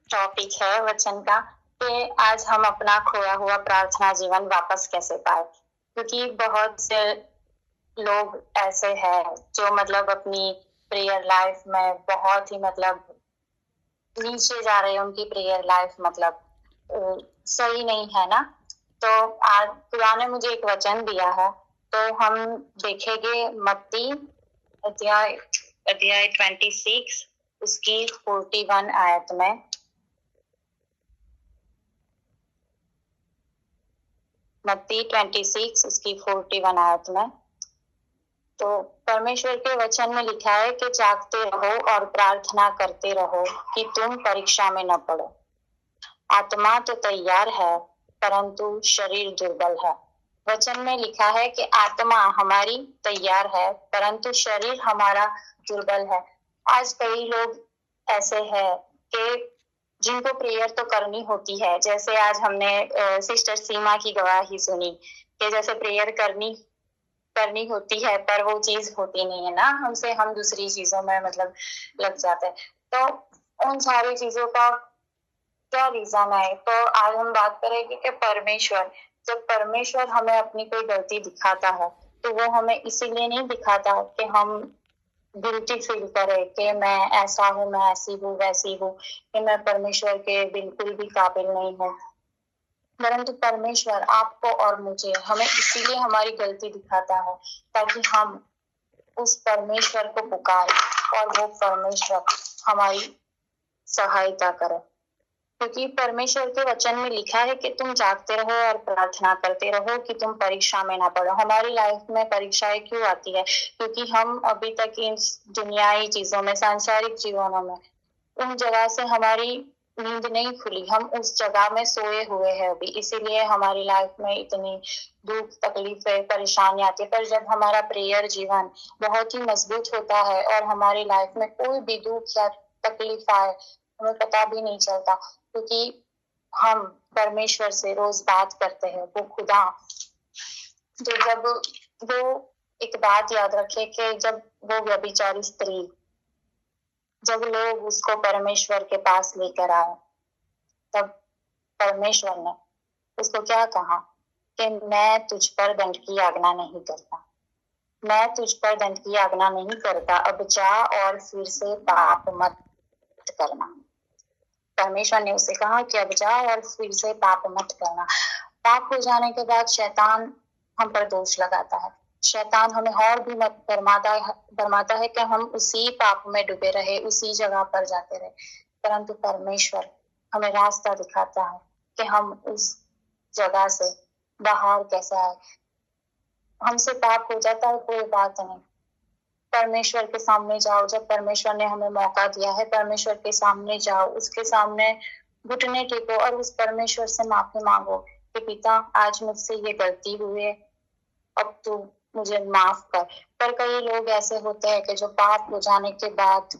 Topic है वचन का कि आज हम अपना खोया हुआ प्रार्थना जीवन वापस कैसे पाए, क्योंकि बहुत से लोग ऐसे हैं जो मतलब अपनी प्रेयर लाइफ में बहुत ही मतलब नीचे जा रहे हैं, उनकी प्रेयर लाइफ मतलब सही नहीं है ना। तो आज खुदा ने मुझे एक वचन दिया है, तो हम देखेंगे मत्ती अध्याय अध्याय 26 उसकी 41 आयत में। मत्ती 26 उसकी 41 आयत में तो परमेश्वर के वचन में लिखा है कि जागते रहो और प्रार्थना करते रहो कि तुम परीक्षा में न पड़ो। आत्मा तो तैयार है परंतु शरीर दुर्बल है। वचन में लिखा है कि आत्मा हमारी तैयार है परंतु शरीर हमारा दुर्बल है। आज कई लोग ऐसे हैं कि जिनको प्रेयर तो करनी होती है, जैसे आज हमने सिस्टर सीमा की गवाही सुनी कि जैसे प्रेयर करनी होती है पर वो चीज होती नहीं है ना हमसे, हम दूसरी चीजों में मतलब लग जाते हैं। तो उन सारी चीजों का क्या रीजन है, तो आज हम बात करेंगे कि परमेश्वर, जब परमेश्वर हमें अपनी कोई गलती दिखाता है तो वो हमें इसीलिए नहीं दिखाता कि हम गिल्टी फील करे कि मैं ऐसा हूँ, मैं ऐसी हूँ, वैसी हूँ, कि मैं परमेश्वर के बिल्कुल भी काबिल नहीं हूँ। परंतु परमेश्वर आपको और मुझे हमें इसीलिए हमारी गलती दिखाता है ताकि हम उस परमेश्वर को पुकारें और वो परमेश्वर हमारी सहायता करे। क्योंकि परमेश्वर के वचन में लिखा है कि तुम जागते रहो और प्रार्थना करते रहो कि तुम परीक्षा में ना पड़ो। हमारी लाइफ में परीक्षाएं क्यों आती है? क्योंकि हम अभी तक इन दुनियाई चीजों में, सांसारिक जीवनों में, उन जगह से हमारी नींद नहीं खुली, हम उस जगह में सोए हुए हैं अभी, इसीलिए हमारी लाइफ में इतनी दुख, तकलीफें, परेशानी आती है। पर जब हमारा प्रेयर जीवन बहुत ही मजबूत होता है और हमारी लाइफ में कोई भी दुख या तकलीफ आए हमें पता भी नहीं चलता, क्योंकि हम परमेश्वर से रोज बात करते हैं, वो खुदा। तो जब वो एक बात याद रखे कि जब वो व्यभिचारी स्त्री, जब लोग उसको परमेश्वर के पास लेकर आए तब परमेश्वर ने उसको क्या कहा कि मैं तुझ पर दंड की आज्ञा नहीं करता, मैं तुझ पर दंड की आज्ञा नहीं करता, अब जा और फिर से पाप मत करना। परमेश्वर ने उसे कहा कि अब जा और फिर से पाप मत करना। पाप हो जाने के बाद शैतान हम पर दोष लगाता है, शैतान हमें और भी मत भरमाता है कि हम उसी पाप में डूबे रहे, उसी जगह पर जाते रहे। परंतु परमेश्वर हमें रास्ता दिखाता है कि हम उस जगह से बाहर कैसे आए। हमसे पाप हो जाता है कोई बात नहीं, परमेश्वर के सामने जाओ। जब परमेश्वर ने हमें मौका दिया है, परमेश्वर के सामने जाओ, उसके सामने घुटने टेको और उस परमेश्वर से माफी मांगो कि पिता आज मुझसे ये गलती हुई है, अब तू मुझे माफ कर। पर कई लोग ऐसे होते हैं कि जो पाप हो जाने के बाद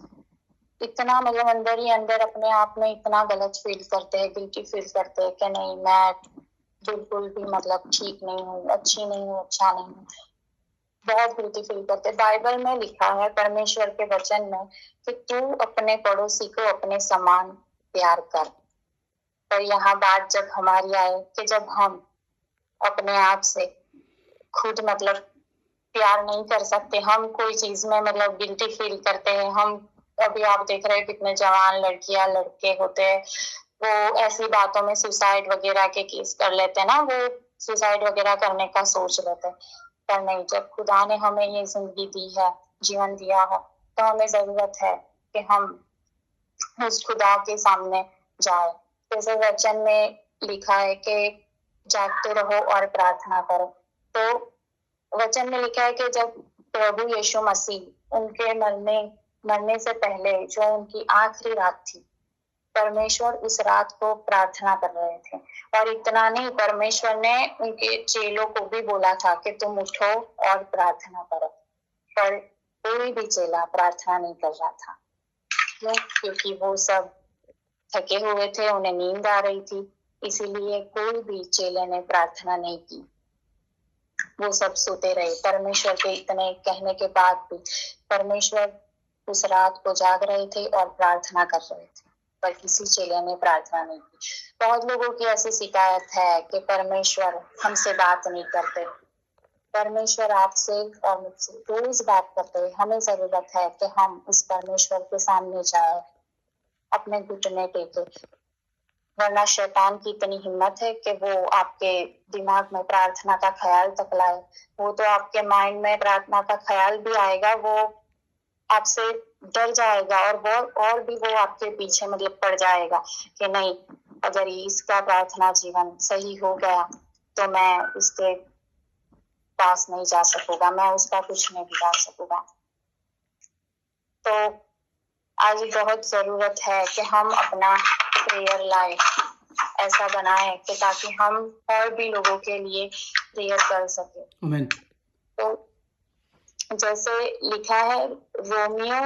इतना मतलब अंदर ही अंदर अपने आप में इतना गलत फील करते हैं, गिल्टी फील करते हैं कि नहीं, मैं बिल्कुल भी मतलब ठीक नहीं हूँ, अच्छी नहीं हूँ, अच्छा नहीं हूँ, बहुत गिल्टी फील करते। बाइबल में लिखा है परमेश्वर के वचन में कि तू अपने पड़ोसी को अपने समान प्यार कर। पर यहाँ बात जब हमारी आए कि जब हम अपने आप से खुद मतलब प्यार नहीं कर सकते, हम कोई चीज में मतलब गिल्टी फील करते हैं। हम अभी आप देख रहे हैं कितने जवान लड़कियां लड़के होते हैं, वो ऐसी बातों में सुसाइड वगैरह के केस कर लेते हैं ना, वो सुसाइड वगैरह करने का सोच लेते हैं। पर नहीं, जब खुदा ने हमें ये जिंदगी दी है, जीवन दिया है, तो हमें जरूरत है कि हम उस खुदा के सामने जाए। जैसे वचन में लिखा है कि जागते रहो और प्रार्थना करो। तो वचन में लिखा है कि जब प्रभु यीशु मसीह उनके मरने से पहले जो उनकी आखिरी रात थी, परमेश्वर उस रात को प्रार्थना कर रहे थे। और इतना नहीं, परमेश्वर ने उनके चेलों को भी बोला था कि तुम उठो और प्रार्थना करो। पर कोई भी चेला प्रार्थना नहीं कर रहा था। क्यों? क्योंकि वो सब थके हुए थे, उन्हें नींद आ रही थी, इसीलिए कोई भी चेले ने प्रार्थना नहीं की, वो सब सोते रहे। परमेश्वर के इतने कहने के बाद भी परमेश्वर उस रात को जाग रहे थे और प्रार्थना कर रहे थे। पर किसी चेले ने प्रार्थना नहीं की। बहुत लोगों की ऐसी शिकायत है कि परमेश्वर हमसे बात नहीं करते। परमेश्वर आपसे और मुझसे रोज बात करते हैं। हमें जरूरत है कि हम उस परमेश्वर के सामने जाए, अपने घुटने टेके, वरना शैतान की इतनी हिम्मत है कि वो आपके दिमाग में प्रार्थना का ख्याल तक लाए। वो तो आपके माइंड में प्रार्थना का ख्याल भी आएगा, वो आपसे डर जाएगा और भी वो आपके पीछे मतलब पड़ जाएगा कि नहीं, अगर इसका प्रार्थना जीवन सही हो गया तो मैं उसके पास नहीं जा सकूंगा, मैं उसका कुछ नहीं बिगाड़ सकूंगा। तो आज बहुत जरूरत है कि हम अपना प्रेयर लाइफ ऐसा बनाए कि ताकि हम और भी लोगों के लिए प्रेयर कर सके। आमीन। तो जैसे लिखा है रोमियो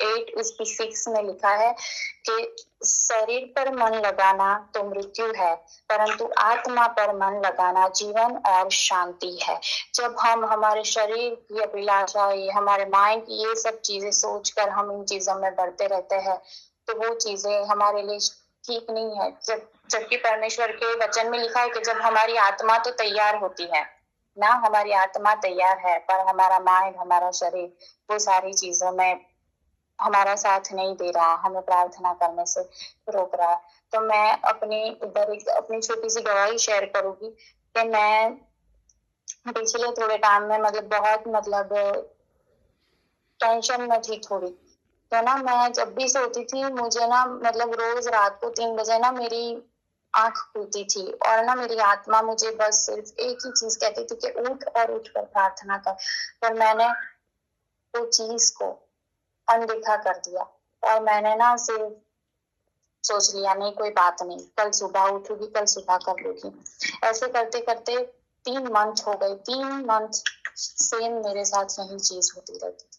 8:6 में लिखा है कि शरीर पर मन लगाना तो मृत्यु है, परंतु आत्मा पर मन लगाना जीवन और शांति है। जब हम हमारे शरीर की अभिलाषा, हमारे माइंड की ये सब चीजें सोचकर हम इन चीजों में बढ़ते रहते हैं तो वो चीजें हमारे लिए ठीक नहीं है। जबकि परमेश्वर के वचन में लिखा है कि जब हमारी आत्मा तो तैयार होती है ना, हमारी आत्मा तैयार है पर हमारा माइंड, हमारा शरीर वो सारी चीजों में हमारा साथ नहीं दे रहा, हमें प्रार्थना करने से रोक रहा है। तो मैं अपनी छोटी सी गवाही शेयर करूंगी कि मैं पिछले थोड़े टाइम में बहुत टेंशन में थी थोड़ी। तो ना मैं जब भी सोती थी मुझे ना रोज रात को 3 बजे ना मेरी आंख खुलती थी और ना मेरी आत्मा मुझे बस सिर्फ एक ही चीज कहती थी कि उठ और उठ कर प्रार्थना कर। पर मैंने वो चीज को अनदेखा कर दिया और मैंने ना सिर्फ सोच लिया नहीं, कोई बात नहीं, कल सुबह उठूंगी, कल सुबह कर लूंगी। ऐसे करते करते 3 मंथ हो गए। 3 मंथ सेम मेरे साथ यही चीज होती रहती थी।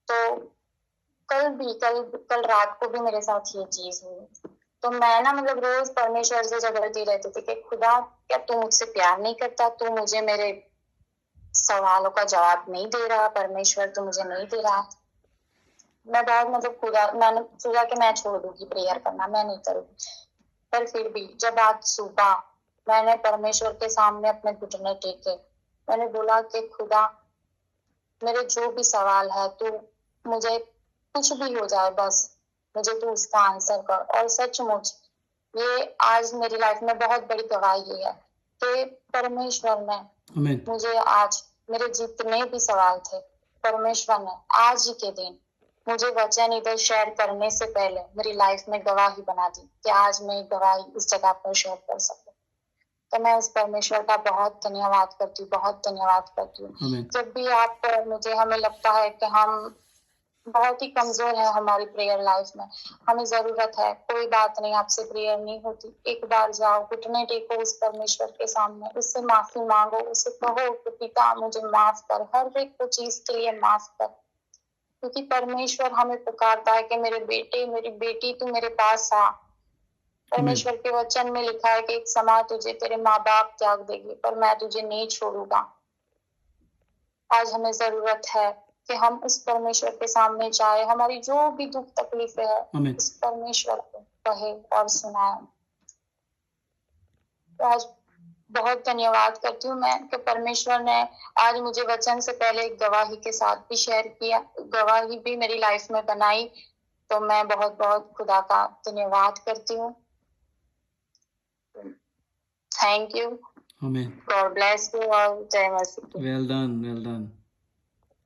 तो कल रात को भी मेरे साथ ये चीज हुई। तो मैं ना रोज परमेश्वर से झगड़ती रहती थी कि खुदा, क्या तू मुझसे प्यार नहीं करता? तू मुझे मेरे सवालों का जवाब नहीं दे रहा, परमेश्वर तू मुझे नहीं दे रहा। मैं बहुत मैंने सोचा कि मैं छोड़ दूंगी प्रेयर करना, मैं नहीं करूंगी। पर फिर भी जब आज सुबह मैंने परमेश्वर के सामने अपने घुटने टेके, मैंने बोला कि खुदा, मेरे जो भी सवाल है तू मुझे कुछ भी हो जाए, बस मुझे तू उसका आंसर कर। और सचमुच ये आज मेरी लाइफ में बहुत बड़ी गवाही है कि परमेश्वर ने मुझे आज मेरे जितने भी सवाल थे, परमेश्वर ने आज ही के दिन मुझे वचन इधर शेयर करने से पहले मेरी लाइफ में गवाही बना दी कि आज मैं गवाही इस जगह पर शेयर कर सकूं। तो मैं उस परमेश्वर का बहुत धन्यवाद करती हूँ, बहुत धन्यवाद करती हूँ। जब भी हमें लगता है कि हम बहुत ही कमजोर है हमारी प्रेयर लाइफ में, हमें जरूरत है, कोई बात नहीं, आपसे प्रेयर नहीं होती, एक बार जाओ, घुटने टेको उस परमेश्वर के सामने, उससे माफी मांगो, उससे कहो कि पिता मुझे माफ कर, हर एक चीज के लिए माफ कर। क्योंकि परमेश्वर हमें पुकारता है कि मेरे बेटे, मेरी बेटी, तू मेरे पास आ। परमेश्वर के वचन में लिखा है कि एक समय तुझे तेरे माँ बाप त्याग देंगे पर मैं तुझे नहीं छोड़ूंगा। आज हमें जरूरत है कि हम उस परमेश्वर के सामने जाए, हमारी जो भी दुख तकलीफें है उस परमेश्वर को कहे और सुनाए। तो आज बहुत धन्यवाद करती हूँ मैं कि परमेश्वर ने आज मुझे वचन से पहले एक गवाही के साथ भी शेयर किया, गवाही भी मेरी लाइफ में बनाई। तो मैं बहुत बहुत खुदा का धन्यवाद करती हूँ। Thank you. Amen. God bless you all. Jai Masi. Well done, well done.